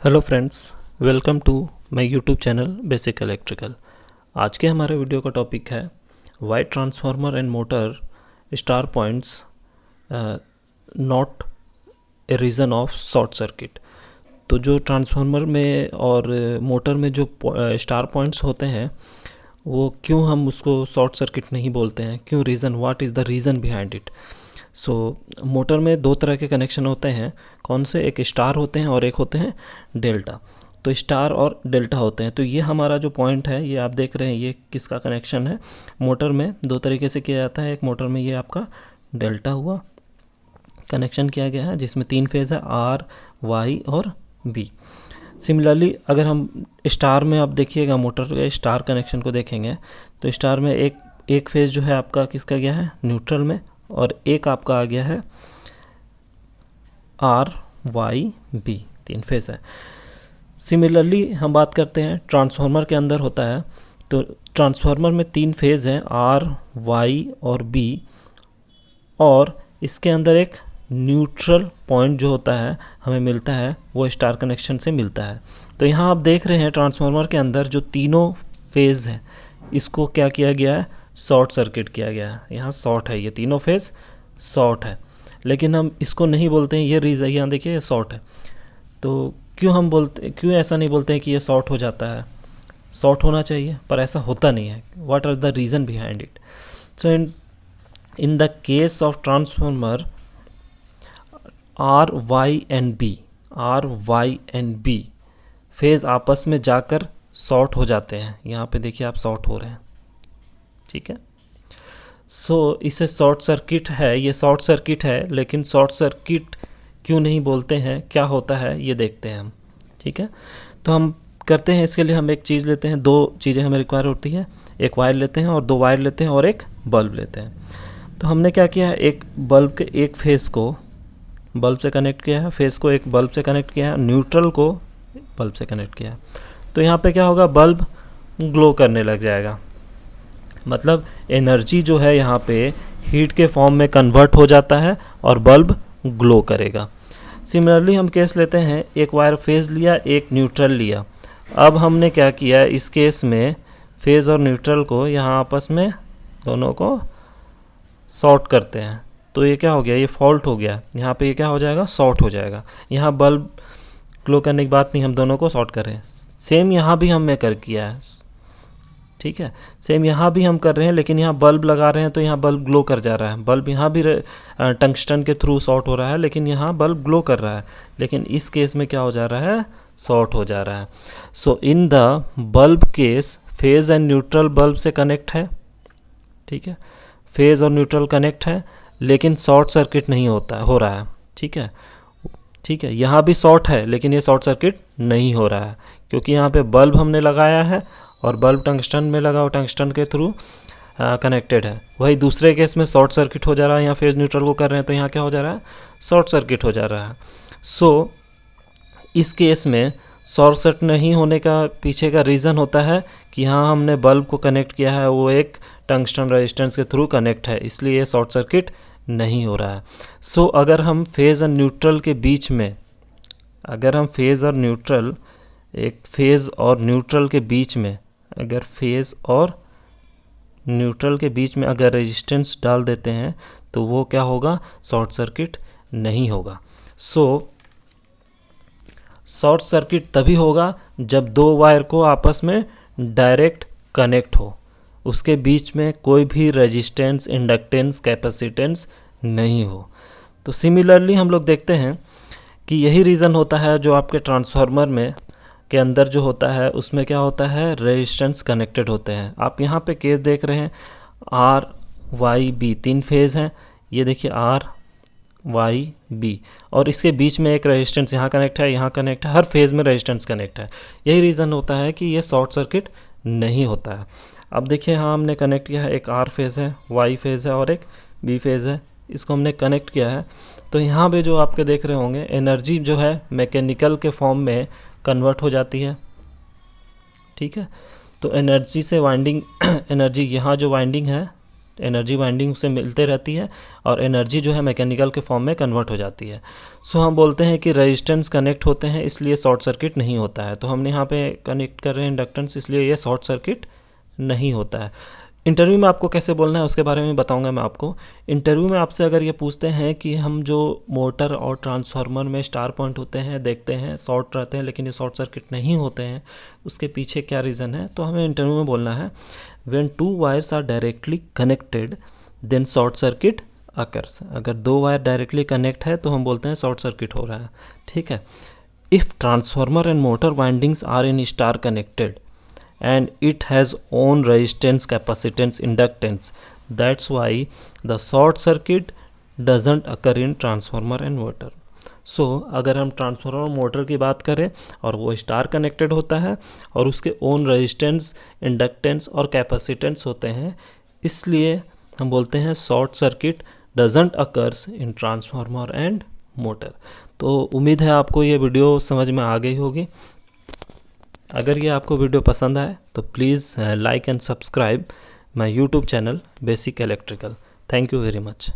Hello friends, welcome to my YouTube channel basic electrical. आज के हमारे वीडियो का टॉपिक है why transformer and motor star points not a reason of short circuit. तो जो transformer में और मोटर में जो स्टार पॉइंट्स होते हैं वो क्यों हम उसको शॉर्ट सर्किट नहीं बोलते हैं, क्यों, reason, what is the reason behind it. So motor में दो तरह के कनेक्शन होते हैं। कौन से? एक स्टार होते हैं और एक होते हैं डेल्टा। तो स्टार और डेल्टा होते हैं। तो ये हमारा जो पॉइंट है, ये आप देख रहे हैं, ये किसका कनेक्शन है। मोटर में दो तरीके से किया जाता है। एक मोटर में ये आपका डेल्टा हुआ, कनेक्शन किया गया है, जिसमें 3 फेज़ है, आर, वाई और बी। सिमिलरली अगर हम स्टार में, आप देखिएगा मोटर के स्टार कनेक्शन को देखेंगे तो स्टार में एक फेज़ जो है आपका किसका गया है, न्यूट्रल में, और एक आपका आ गया है आर, वाई, बी, 3 फेज़ है। सिमिलरली हम बात करते हैं ट्रांसफार्मर के अंदर होता है। तो ट्रांसफार्मर में 3 फेज़ हैं, आर, वाई और बी, और इसके अंदर एक न्यूट्रल पॉइंट जो होता है हमें मिलता है, वो स्टार कनेक्शन से मिलता है। तो यहाँ आप देख रहे हैं ट्रांसफार्मर के अंदर जो तीनों फेज़ है, इसको क्या किया गया है, शॉर्ट सर्किट किया गया है। यहाँ शॉर्ट है, ये तीनों फेज़ शॉर्ट है, लेकिन हम इसको नहीं बोलते हैं, ये रीज़न, यहाँ देखिए ये शॉर्ट है। तो क्यों ऐसा नहीं बोलते हैं कि ये शॉर्ट हो जाता है? शॉर्ट होना चाहिए, पर ऐसा होता नहीं है। What are the reason behind it? So in the case of transformer, R, Y and B phase आपस में जाकर शॉर्ट हो जाते हैं। यहाँ पे देखिए आप शॉर्ट हो रहे हैं, ठीक है। सो इसे शॉर्ट सर्किट है, ये शॉर्ट सर्किट है, लेकिन शॉर्ट सर्किट क्यों नहीं बोलते हैं, क्या होता है, ये देखते हैं हम, ठीक है। तो हम करते हैं, इसके लिए हम एक चीज़ लेते हैं, 2 चीज़ें हमें रिक्वायर होती है। एक वायर लेते हैं और 2 वायर लेते हैं और एक बल्ब लेते हैं। तो हमने क्या किया है, एक बल्ब के एक फेज़ को बल्ब से कनेक्ट किया है, फेज़ को एक बल्ब से कनेक्ट किया है, न्यूट्रल को बल्ब से कनेक्ट किया है। तो यहाँ पे क्या होगा, बल्ब ग्लो करने लग जाएगा। मतलब एनर्जी जो है यहाँ पे हीट के फॉर्म में कन्वर्ट हो जाता है और बल्ब ग्लो करेगा। सिमिलरली हम केस लेते हैं, एक वायर फेज़ लिया, एक न्यूट्रल लिया। अब हमने क्या किया, इस केस में फेज़ और न्यूट्रल को यहाँ आपस में दोनों को शॉर्ट करते हैं। तो ये क्या हो गया, ये फॉल्ट हो गया। यहाँ पे ये क्या हो जाएगा, शॉर्ट हो जाएगा। यहाँ बल्ब ग्लो करने की बात नहीं, हम दोनों को शॉर्ट कर रहे हैं। सेम यहाँ भी हमने किया है, ठीक है। सेम यहाँ भी हम कर रहे हैं, लेकिन यहाँ बल्ब लगा रहे हैं तो यहाँ बल्ब ग्लो कर जा रहा है। बल्ब यहाँ भी टंगस्टन के थ्रू शॉर्ट हो रहा है, लेकिन यहाँ बल्ब ग्लो कर रहा है। लेकिन इस केस में क्या हो जा रहा है, शॉर्ट हो जा रहा है। So in the bulb case, phase and neutral bulb से कनेक्ट है, ठीक है, फेज़ और न्यूट्रल कनेक्ट है, लेकिन शॉर्ट सर्किट नहीं हो रहा है, ठीक है, ठीक है। यहाँ भी शॉर्ट है, लेकिन ये शॉर्ट सर्किट नहीं हो रहा है, क्योंकि यहाँ पे बल्ब हमने लगाया है और बल्ब टंगस्टन में लगा और टंगस्टन के थ्रू कनेक्टेड है। वही दूसरे केस में शॉर्ट सर्किट हो जा रहा है, यहाँ फेज़ न्यूट्रल को कर रहे हैं तो यहाँ क्या हो जा रहा है, शॉर्ट सर्किट हो जा रहा है। सो इस केस में शॉर्ट सर्किट नहीं होने का पीछे का रीज़न होता है कि यहाँ हमने बल्ब को कनेक्ट किया है, वो एक टंगस्टन रेजिस्टेंस के थ्रू कनेक्ट है, इसलिए शॉर्ट सर्किट नहीं हो रहा है। सो अगर हम फेज़ और न्यूट्रल के बीच में, अगर हम फेज़ और न्यूट्रल, एक फेज़ और न्यूट्रल के बीच में, अगर फेज़ और न्यूट्रल के बीच में अगर रेजिस्टेंस डाल देते हैं तो वो क्या होगा, शॉर्ट सर्किट नहीं होगा। सो शॉर्ट सर्किट तभी होगा जब 2 वायर को आपस में डायरेक्ट कनेक्ट हो, उसके बीच में कोई भी रेजिस्टेंस, इंडक्टेंस, कैपेसिटेंस नहीं हो। तो सिमिलरली हम लोग देखते हैं कि यही रीज़न होता है जो आपके ट्रांसफार्मर में के अंदर जो होता है, उसमें क्या होता है, रेजिस्टेंस कनेक्टेड होते हैं। आप यहाँ पे केस देख रहे हैं, आर, वाई, बी, 3 फेज़ हैं। ये देखिए आर, वाई, बी, और इसके बीच में एक रेजिस्टेंस यहाँ कनेक्ट है, यहाँ कनेक्ट है, हर फेज़ में रेजिस्टेंस कनेक्ट है। यही रीज़न होता है कि ये शॉर्ट सर्किट नहीं होता है। अब देखिए, हाँ हमने कनेक्ट किया है, एक आर फेज़ है, वाई फेज़ है और एक बी फेज़ है, इसको हमने कनेक्ट किया है। तो यहाँ पे जो आपके देख रहे होंगे, एनर्जी जो है मैकेनिकल के फॉर्म में कन्वर्ट हो जाती है, ठीक है। तो एनर्जी से वाइंडिंग एनर्जी, यहाँ जो वाइंडिंग है एनर्जी वाइंडिंग से मिलते रहती है और एनर्जी जो है मैकेनिकल के फॉर्म में कन्वर्ट हो जाती है। सो हम बोलते हैं कि रेजिस्टेंस कनेक्ट होते हैं, इसलिए शॉर्ट सर्किट नहीं होता है। तो हमने यहाँ पे कनेक्ट कर रहे हैं इंडक्टेंस, इसलिए ये शॉर्ट सर्किट नहीं होता है। इंटरव्यू में आपको कैसे बोलना है उसके बारे में बताऊंगा मैं आपको। इंटरव्यू में आपसे अगर ये पूछते हैं कि हम जो मोटर और ट्रांसफार्मर में स्टार पॉइंट होते हैं देखते हैं शॉर्ट रहते हैं लेकिन ये शॉर्ट सर्किट नहीं होते हैं, उसके पीछे क्या रीज़न है, तो हमें इंटरव्यू में बोलना है when two wires are directly connected then short circuit occurs. अगर दो वायर डायरेक्टली कनेक्ट है तो हम बोलते हैं शॉर्ट सर्किट हो रहा है, ठीक है। If transformer and motor windings are in star connected and it has own resistance, capacitance, inductance, that's why the short circuit doesn't occur in transformer and motor. So अगर हम ट्रांसफार्मर और motor की बात करें और वो स्टार कनेक्टेड होता है और उसके ओन रेजिस्टेंस, इंडक्टेंस और कैपेसिटेंस होते हैं, इसलिए हम बोलते हैं short circuit doesn't occurs in transformer and motor. तो उम्मीद है आपको ये वीडियो समझ में आ गई होगी। अगर ये आपको वीडियो पसंद आए तो please like and subscribe my YouTube channel basic electrical. Thank you very much.